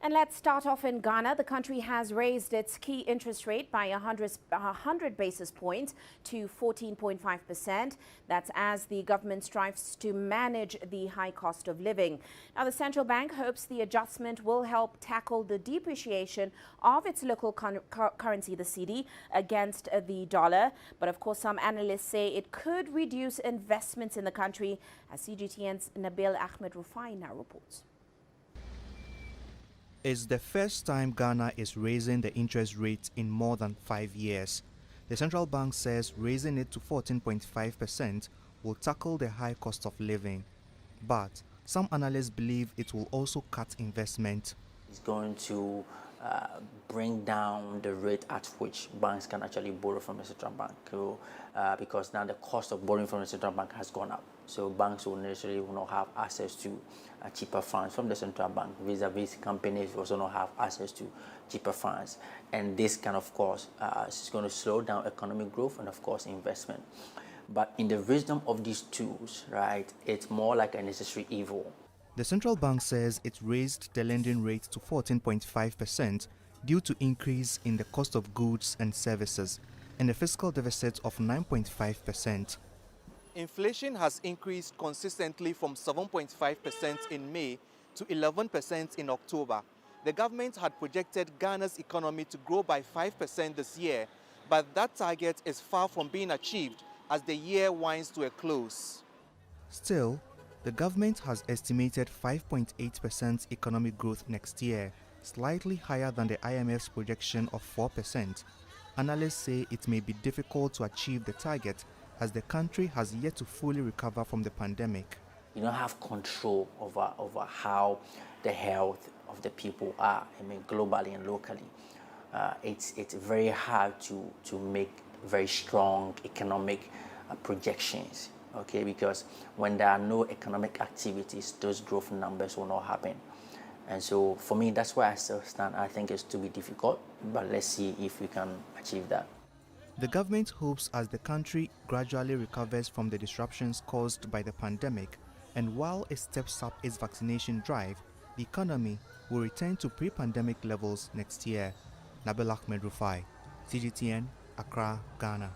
And let's start off in Ghana. The country has raised its key interest rate by 100 basis points to 14.5%. That's as the government strives to manage the high cost of living. Now, the central bank hopes the adjustment will help tackle the depreciation of its local currency, the cedi, against the dollar. But of course, some analysts say it could reduce investments in the country, as CGTN's Nabil Ahmed Rufai now reports. It's the first time Ghana is raising the interest rate in more than 5 years. The central bank says raising it to 14.5% will tackle the high cost of living. But some analysts believe it will also cut investment. It's going to bring down the rate at which banks can actually borrow from the central bank, because now the cost of borrowing from the central bank has gone up. So banks will necessarily not have access to cheaper funds from the central bank. Vis-a-vis companies also not have access to cheaper funds. And this can, of course, is going to slow down economic growth and, of course, investment. But in the wisdom of these tools, right, it's more like a necessary evil. The central bank says it raised the lending rate to 14.5% due to increase in the cost of goods and services and a fiscal deficit of 9.5%. Inflation has increased consistently from 7.5% in May to 11% in October. The government had projected Ghana's economy to grow by 5% this year, but that target is far from being achieved as the year winds to a close. Still, the government has estimated 5.8% economic growth next year, slightly higher than the IMF's projection of 4%. Analysts say it may be difficult to achieve the target as the country has yet to fully recover from the pandemic. You don't have control over how the health of the people are, globally and locally. It's very hard to make very strong economic projections, okay? Because when there are no economic activities, those growth numbers will not happen. And so for me, that's where I still stand. I think it's to be difficult, but let's see if we can achieve that. The government hopes as the country gradually recovers from the disruptions caused by the pandemic, and while it steps up its vaccination drive, the economy will return to pre-pandemic levels next year. Nabil Ahmed Rufai, CGTN, Accra, Ghana.